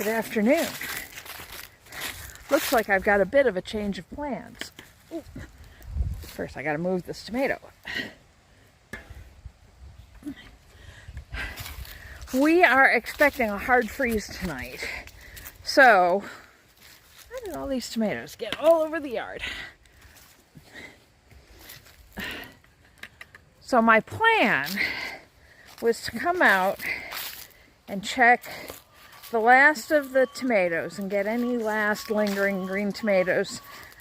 Good afternoon. Looks like I've got a bit of a change of plans. Ooh. First, I got to move this tomato. We are expecting a hard freeze tonight. So, how did all these tomatoes get all over the yard? So my plan was to come out and check the last of the tomatoes and get any last lingering green tomatoes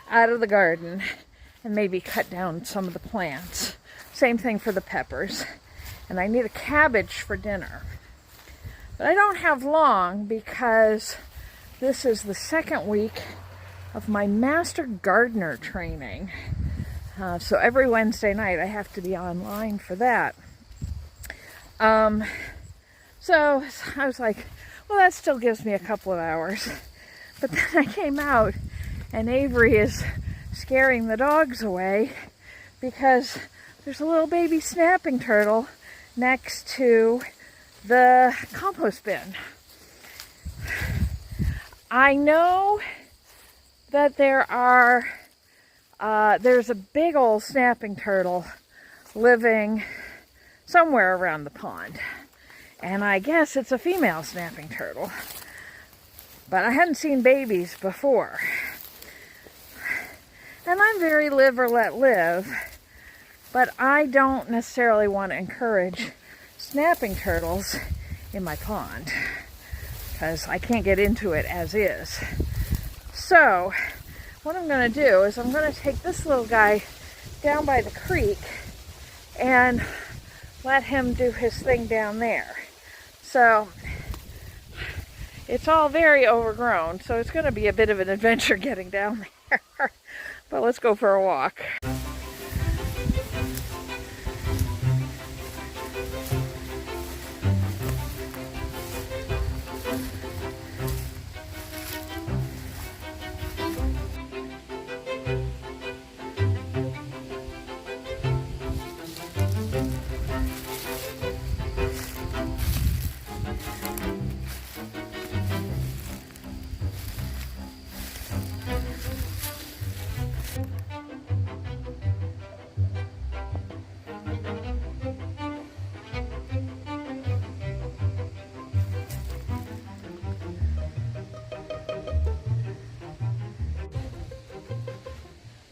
out of the garden and maybe cut down some of the plants. Same thing for the peppers. And I need a cabbage for dinner. But I don't have long because this is the second week of my Master Gardener training. So every Wednesday night I have to be online for that. So I was like, well, that still gives me a couple of hours. But then I came out and Avery is scaring the dogs away because there's a little baby snapping turtle next to the compost bin. I know that there's a big old snapping turtle living somewhere around the pond. And I guess it's a female snapping turtle. But I hadn't seen babies before. And I'm very live or let live. But I don't necessarily want to encourage snapping turtles in my pond. Because I can't get into it as is. So, what I'm going to do is I'm going to take this little guy down by the creek and let him do his thing down there. So, it's all very overgrown, so it's going to be a bit of an adventure getting down there. But let's go for a walk.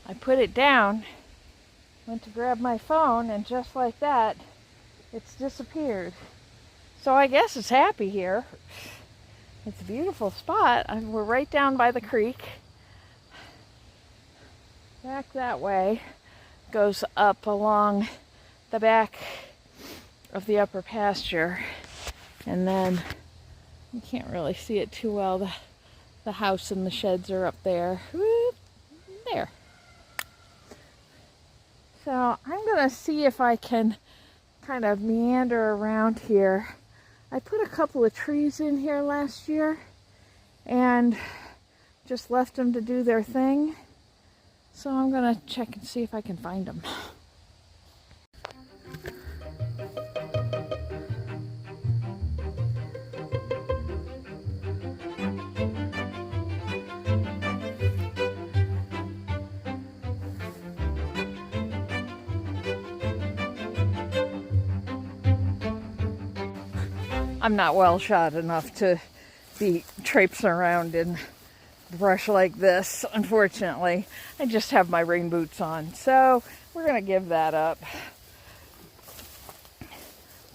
I put it down, went to grab my phone, and just like that, it's disappeared. So I guess it's happy here. It's a beautiful spot. We're right down by the creek. Back that way goes up along the back of the upper pasture. And then you can't really see it too well. The house and the sheds are up there. Whoop, there. So I'm going to see if I can kind of meander around here. I put a couple of trees in here last year and just left them to do their thing. So I'm going to check and see if I can find them. I'm not well shot enough to be traipsing around in brush like this, unfortunately. I just have my rain boots on, so we're going to give that up.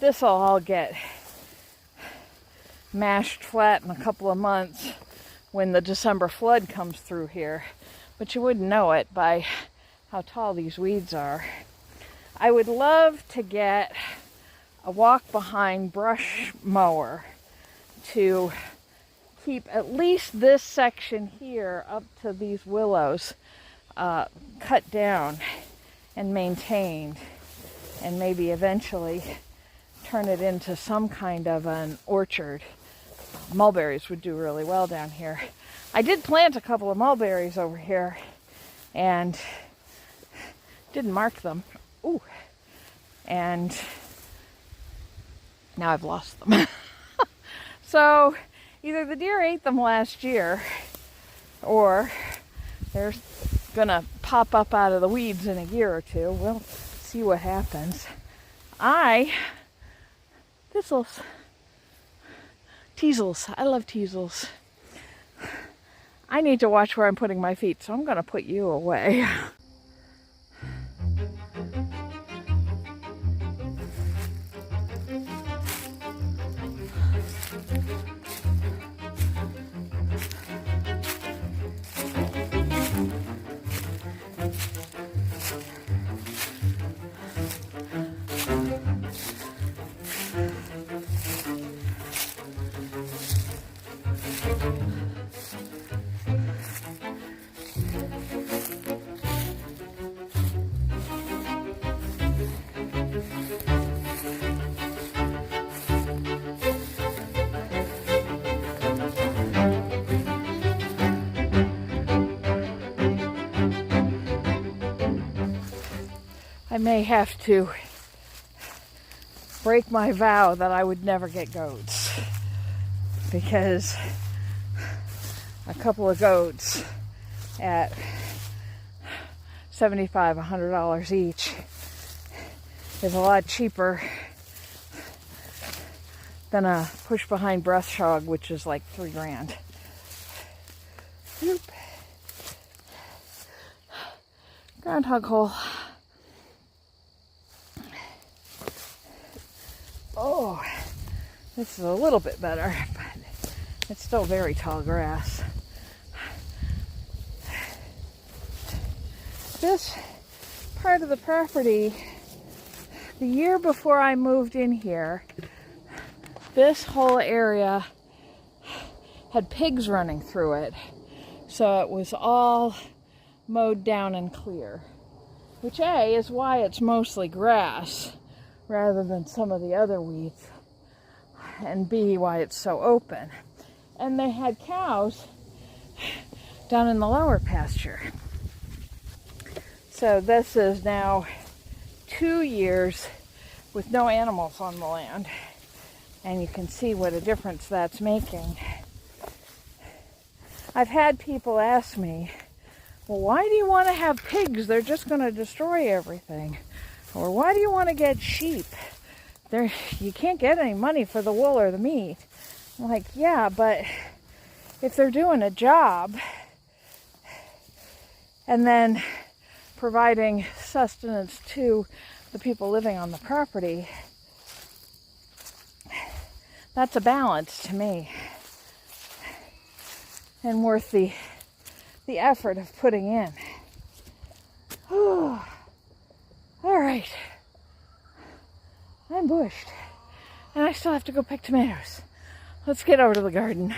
This will all get mashed flat in a couple of months when the December flood comes through here, but you wouldn't know it by how tall these weeds are. I would love to get a walk behind brush mower to keep at least this section here up to these willows cut down and maintained, and maybe eventually turn it into some kind of an orchard. Mulberries would do really well down here. I did plant a couple of mulberries over here and didn't mark them. Ooh. And now I've lost them. So Either the deer ate them last year, or they're gonna pop up out of the weeds in a year or two. We'll see what happens. Thistles. Teasels. I love teasels. I need to watch where I'm putting my feet, so I'm gonna put you away. I may have to break my vow that I would never get goats, because a couple of goats at $75, $100 each is a lot cheaper than a push behind brush hog, which is like $3,000. Nope. Groundhog hole. Oh, this is a little bit better, but it's still very tall grass. This part of the property, the year before I moved in here, this whole area had pigs running through it. So it was all mowed down and clear, which A, is why it's mostly grass rather than some of the other weeds, and B, why it's so open. And they had cows down in the lower pasture. So this is now 2 years with no animals on the land, and you can see what a difference that's making. I've had people ask me, well, why do you want to have pigs? They're just going to destroy everything. Or why do you want to get sheep? You can't get any money for the wool or the meat. I'm like, yeah, but if they're doing a job and then providing sustenance to the people living on the property, that's a balance to me, and worth the effort of putting in. All right, I'm bushed, and I still have to go pick tomatoes. Let's get over to the garden.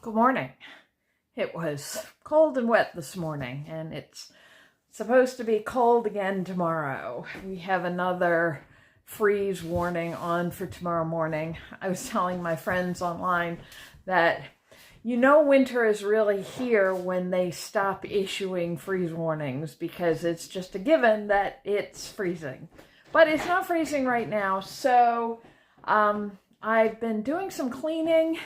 Good morning. It was cold and wet this morning, and it's supposed to be cold again tomorrow. We have another freeze warning on for tomorrow morning. I was telling my friends online that winter is really here when they stop issuing freeze warnings, because it's just a given that it's freezing. But it's not freezing right now, so I've been doing some cleaning,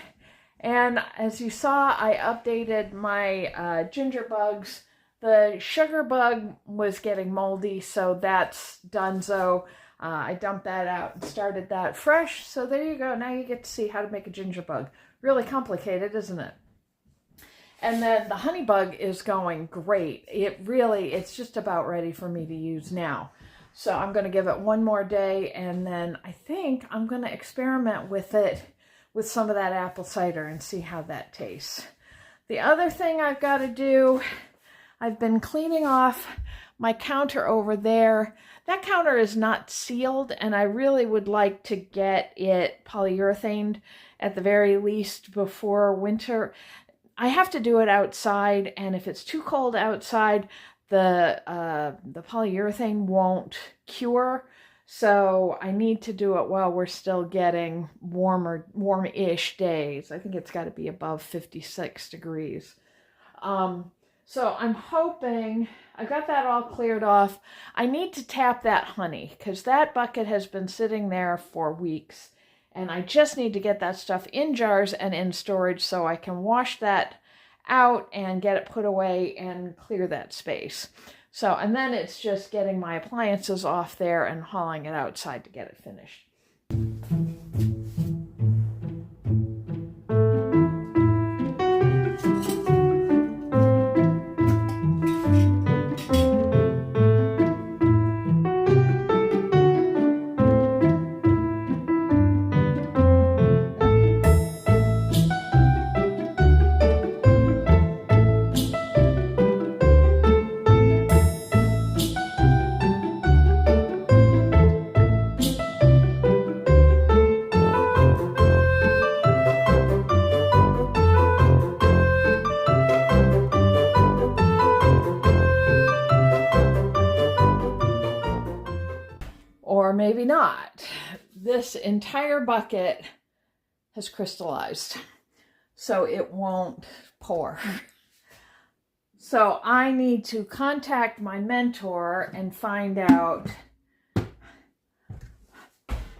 and as you saw, I updated my ginger bugs. The sugar bug was getting moldy, so that's donezo. I dumped that out and started that fresh, so there you go. Now you get to see how to make a ginger bug. Really complicated, isn't it? And then the honey bug is going great. It's just about ready for me to use now. So I'm going to give it one more day, and then I think I'm going to experiment with it with some of that apple cider and see how that tastes. The other thing I've got to do, I've been cleaning off my counter over there. That counter is not sealed, and I really would like to get it polyurethaned at the very least before winter. I have to do it outside, and if it's too cold outside, the polyurethane won't cure. So I need to do it while we're still getting warm-ish days. I think it's got to be above 56 degrees. So I'm hoping, I got that all cleared off. I need to tap that honey, because that bucket has been sitting there for weeks. And I just need to get that stuff in jars and in storage so I can wash that out and get it put away and clear that space. So, and then it's just getting my appliances off there and hauling it outside to get it finished. Or maybe not. This entire bucket has crystallized, so it won't pour. So I need to contact my mentor and find out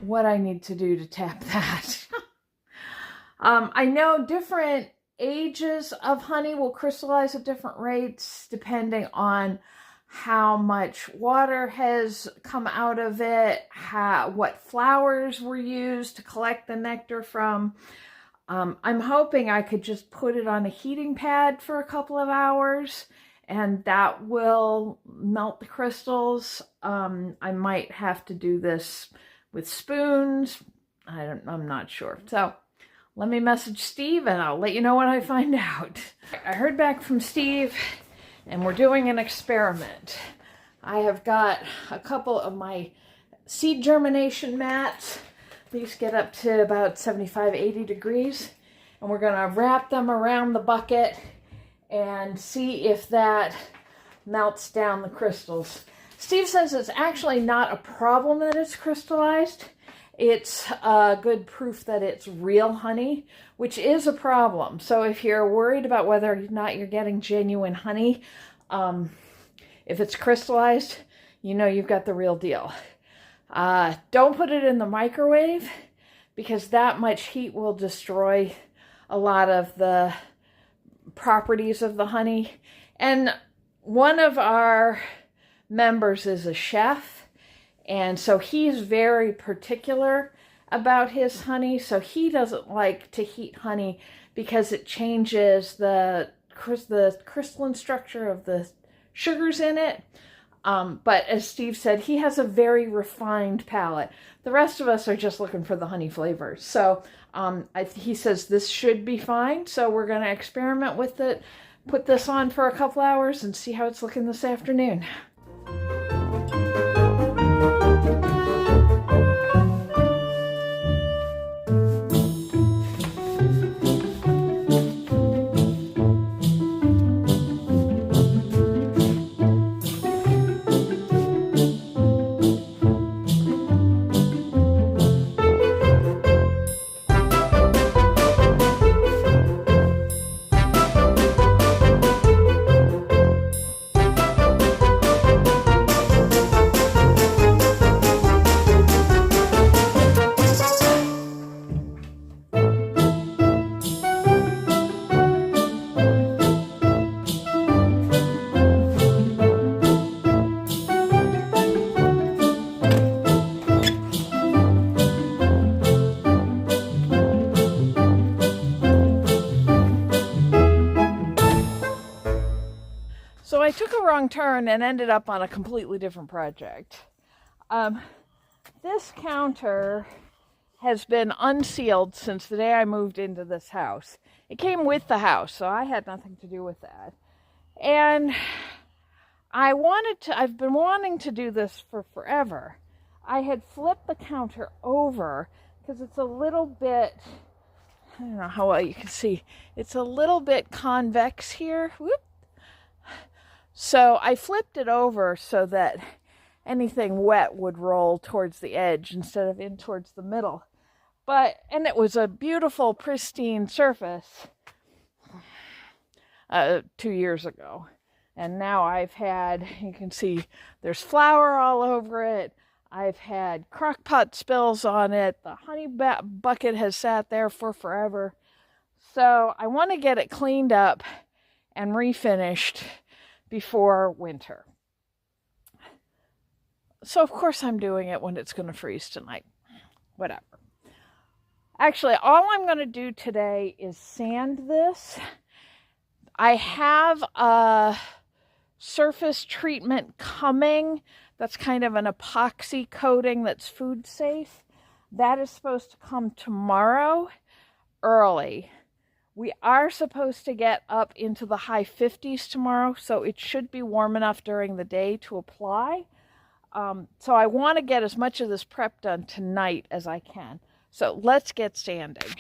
what I need to do to tap that. I know different ages of honey will crystallize at different rates depending on how much water has come out of it, what flowers were used to collect the nectar from. I'm hoping I could just put it on a heating pad for a couple of hours and that will melt the crystals. I might have to do this with spoons. I'm not sure. So let me message Steve and I'll let you know when I find out. I heard back from Steve, and we're doing an experiment. I have got a couple of my seed germination mats. These get up to about 75, 80 degrees. And we're going to wrap them around the bucket and see if that melts down the crystals. Steve says it's actually not a problem that it's crystallized. It's good proof that it's real honey, which is a problem. So if you're worried about whether or not you're getting genuine honey, if it's crystallized, you know you've got the real deal. Don't put it in the microwave, because that much heat will destroy a lot of the properties of the honey. And one of our members is a chef, and so he's very particular about his honey. So he doesn't like to heat honey because it changes the crystalline structure of the sugars in it. But as Steve said, he has a very refined palate. The rest of us are just looking for the honey flavors. So he says this should be fine. So we're going to experiment with it, put this on for a couple hours and see how it's looking this afternoon. So I took a wrong turn and ended up on a completely different project. This counter has been unsealed since the day I moved into this house. It came with the house, so I had nothing to do with that. And I've been wanting to do this for forever. I had flipped the counter over because it's a little bit, I don't know how well you can see, it's a little bit convex here. Whoop. So I flipped it over so that anything wet would roll towards the edge instead of in towards the middle. And it was a beautiful, pristine surface 2 years ago. And now I've had, you can see there's flour all over it. I've had crock pot spills on it. The honey bucket has sat there for forever. So I want to get it cleaned up and refinished before winter. So of course I'm doing it when it's going to freeze tonight. Whatever. Actually, all I'm going to do today is sand this. I have a surface treatment coming. That's kind of an epoxy coating that's food safe. That is supposed to come tomorrow early. We are supposed to get up into the high 50s tomorrow, so it should be warm enough during the day to apply. So I want to get as much of this prep done tonight as I can. So let's get sanding.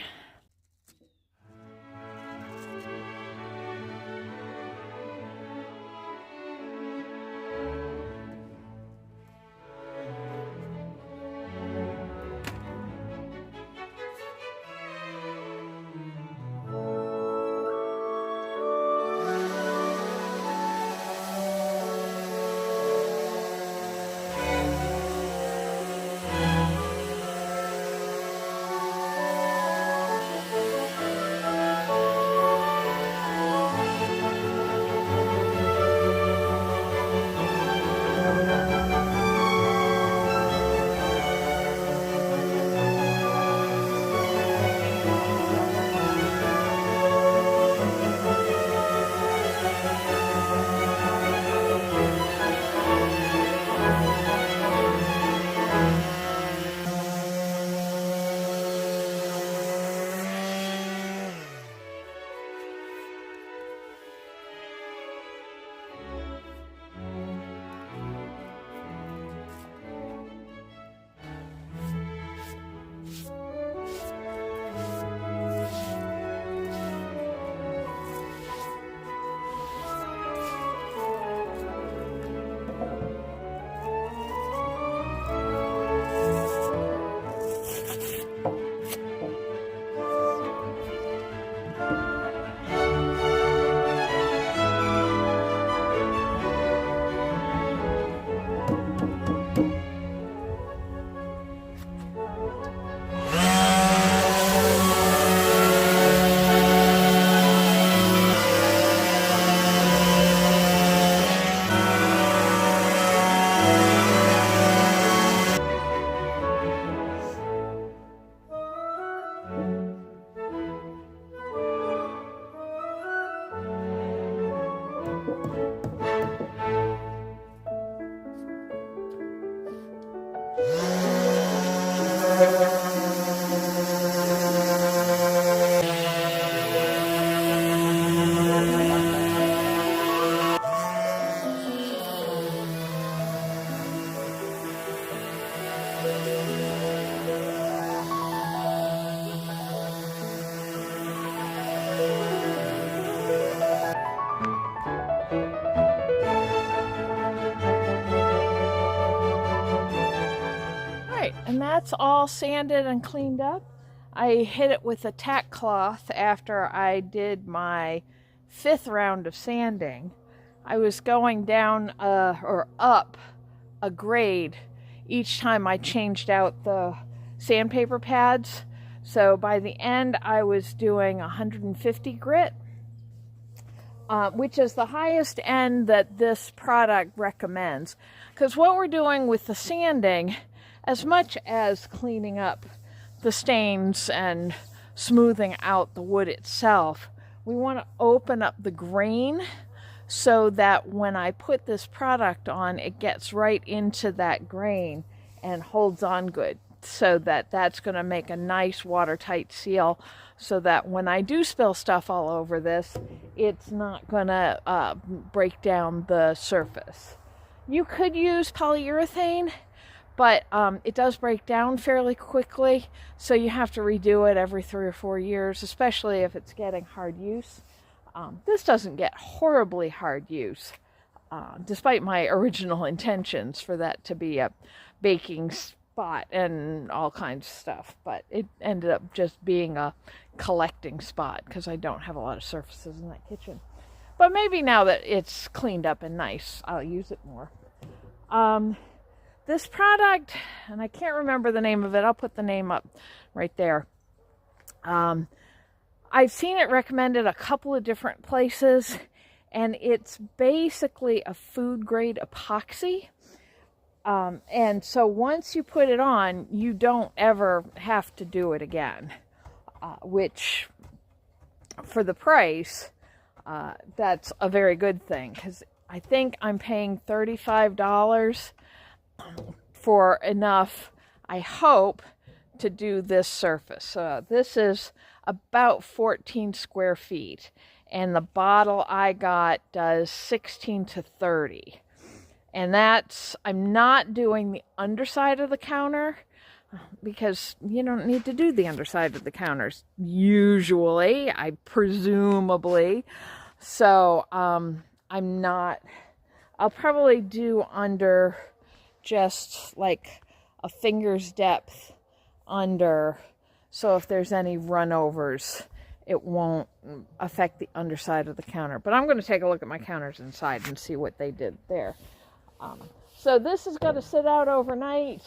And that's all sanded and cleaned up. I hit it with a tack cloth after I did my 5th round of sanding. I was going down or up a grade each time I changed out the sandpaper pads. So by the end I was doing 150 grit, which is the highest end that this product recommends. Because what we're doing with the sanding, as much as cleaning up the stains and smoothing out the wood itself, we want to open up the grain so that when I put this product on, it gets right into that grain and holds on good, so that that's going to make a nice watertight seal, so that when I do spill stuff all over this, it's not going to break down the surface. You could use polyurethane, but it does break down fairly quickly, so you have to redo it every 3 or 4 years, especially if it's getting hard use. This doesn't get horribly hard use, despite my original intentions for that to be a baking spot and all kinds of stuff, but it ended up just being a collecting spot because I don't have a lot of surfaces in that kitchen. But maybe now that it's cleaned up and nice, I'll use it more. This product, and I can't remember the name of it, I'll put the name up right there. I've seen it recommended a couple of different places, and it's basically a food grade epoxy. And so once you put it on, you don't ever have to do it again, which for the price, that's a very good thing, because I think I'm paying $35 for enough, I hope, to do this surface. This is about 14 square feet, and the bottle I got does 16 to 30. And that's, I'm not doing the underside of the counter, because you don't need to do the underside of the counters usually, presumably. So I'm not, I'll probably do under just like a finger's depth under, so if there's any runovers, it won't affect the underside of the counter. But I'm going to take a look at my counters inside and see what they did there. So this is going to sit out overnight,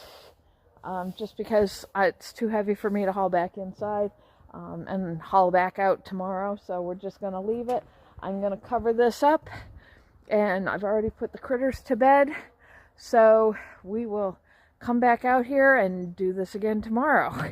just because it's too heavy for me to haul back inside and haul back out tomorrow. So we're just going to leave it. I'm going to cover this up, and I've already put the critters to bed. So we will come back out here and do this again tomorrow.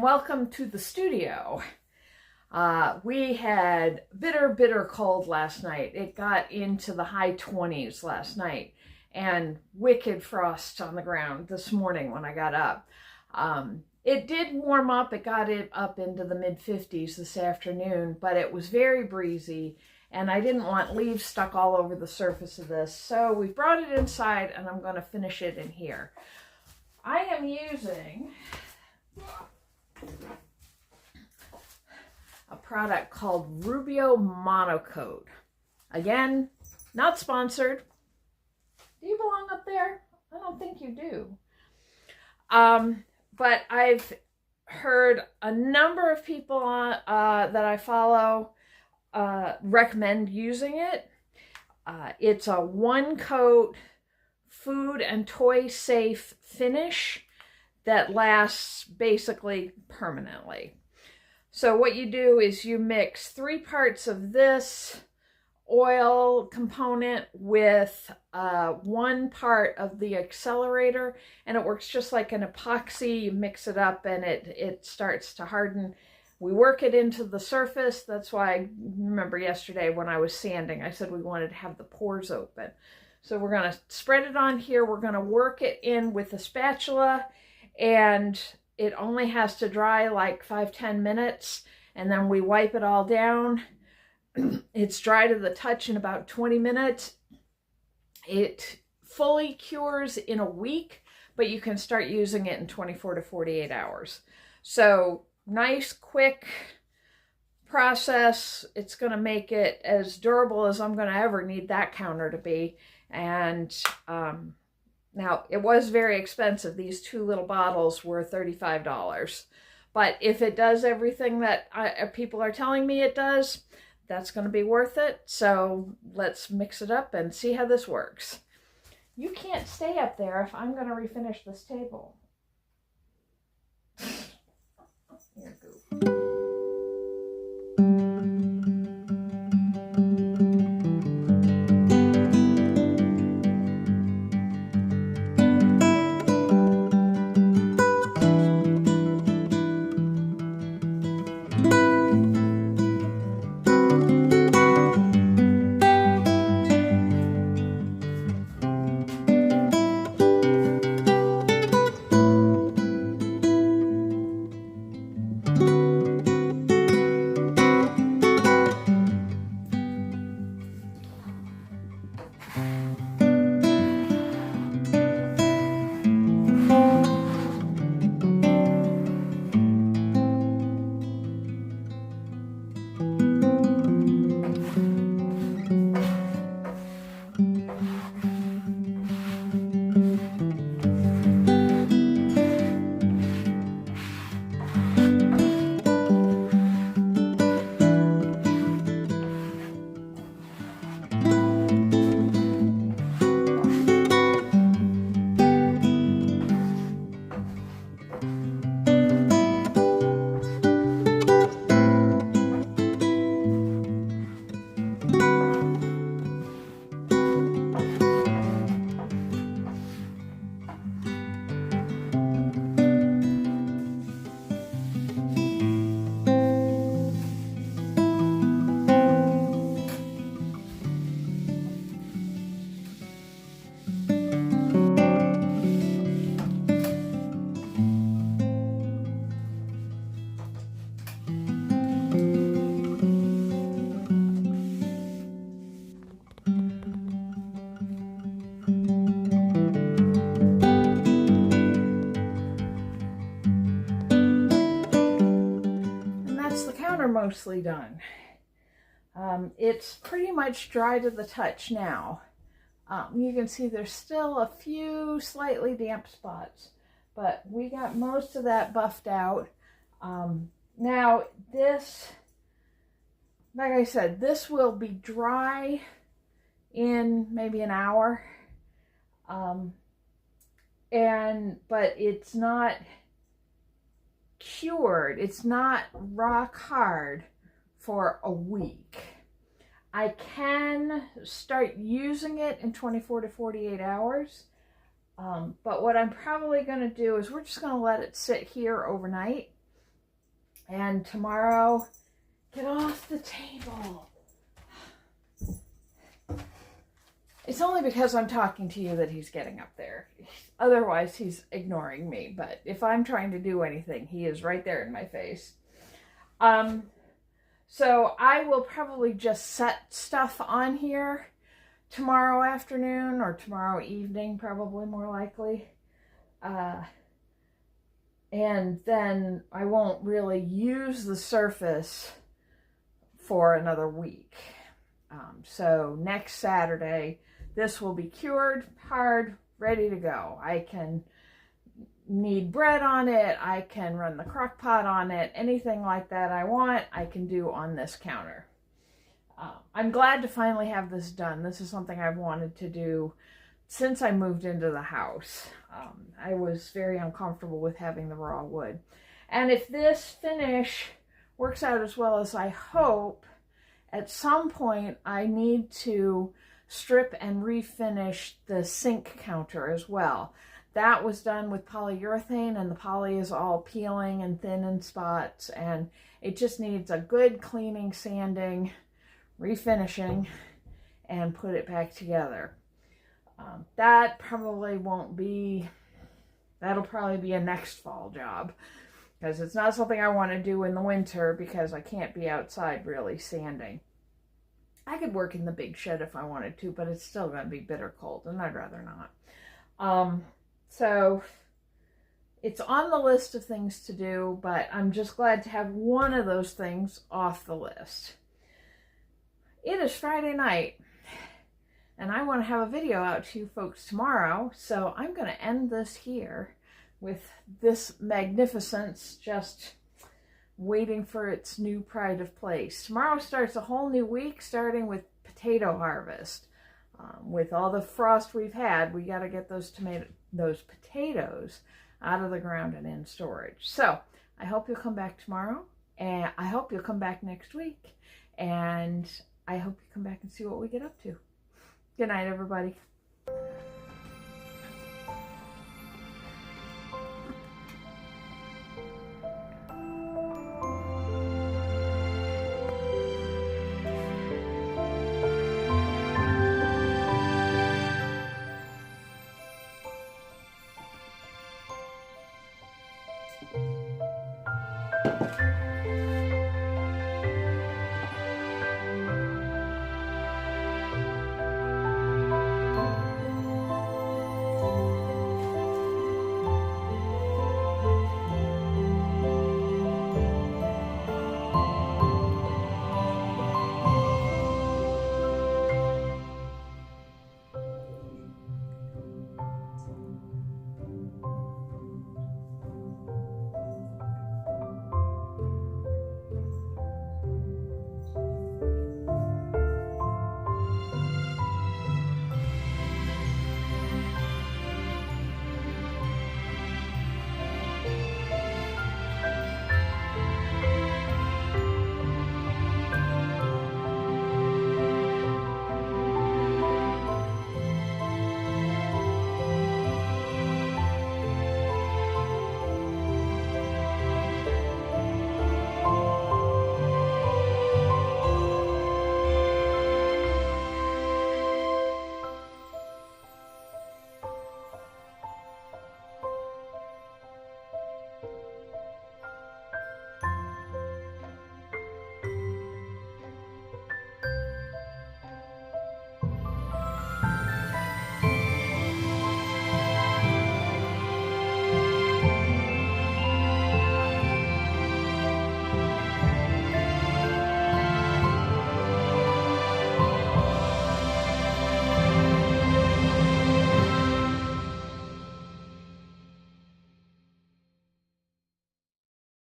Welcome to the studio. We had bitter cold last night. It got into the high 20s last night, and wicked frost on the ground this morning when I got up. It did warm up. It got it up into the mid-50s this afternoon, but it was very breezy, and I didn't want leaves stuck all over the surface of this. So we brought it inside, and I'm going to finish it in here. I am using a product called Rubio Monocoat. Again, not sponsored. Do you belong up there? I don't think you do. But I've heard a number of people that I follow recommend using it. It's a one-coat food and toy safe finish that lasts basically permanently. So what you do is you mix 3 parts of this oil component with 1 part of the accelerator, and it works just like an epoxy. You mix it up and it starts to harden. We work it into the surface. That's why I remember yesterday when I was sanding, I said we wanted to have the pores open. So we're going to spread it on here. We're going to work it in with a spatula, and it only has to dry like 5-10 minutes, and then we wipe it all down. It's dry to the touch in about 20 minutes. It fully cures in a week, but you can start using it in 24 to 48 hours. So nice, quick process. It's going to make it as durable as I'm going to ever need that counter to be. And now it was very expensive. These 2 little bottles were $35. But if it does everything that people are telling me it does, that's going to be worth it. So let's mix it up and see how this works. You can't stay up there if I'm going to refinish this table. Here, Goop. Mostly done. It's pretty much dry to the touch now. You can see there's still a few slightly damp spots, but we got most of that buffed out. Now this, like I said, this will be dry in maybe an hour. But it's not cured. It's not rock hard for a week. I can start using it in 24 to 48 hours. But what I'm probably going to do is we're just going to let it sit here overnight. And tomorrow, get off the table. It's only because I'm talking to you that he's getting up there. Otherwise, he's ignoring me. But if I'm trying to do anything, he is right there in my face. So I will probably just set stuff on here tomorrow afternoon or tomorrow evening, probably more likely. And then I won't really use the surface for another week. So next Saturday, this will be cured, hard, ready to go. I can knead bread on it. I can run the crock pot on it. Anything like that I want, I can do on this counter. I'm glad to finally have this done. This is something I've wanted to do since I moved into the house. I was very uncomfortable with having the raw wood. And if this finish works out as well as I hope, at some point I need to strip and refinish the sink counter as well. That was done with polyurethane, and the poly is all peeling and thin in spots, and it just needs a good cleaning, sanding, refinishing, and put it back together. That probably won't be, that'll probably be a next fall job, because it's not something I want to do in the winter because I can't be outside really sanding. I could work in the big shed if I wanted to, but it's still going to be bitter cold, and I'd rather not. So it's on the list of things to do, but I'm just glad to have one of those things off the list. It is Friday night, and I want to have a video out to you folks tomorrow, so I'm going to end this here with this magnificence just waiting for its new pride of place. Tomorrow starts a whole new week, starting with potato harvest. With all the frost we've had, we got to get those potatoes out of the ground and in storage. So I hope you'll come back tomorrow, and I hope you'll come back next week, and I hope you come back and see what we get up to. Good night, everybody.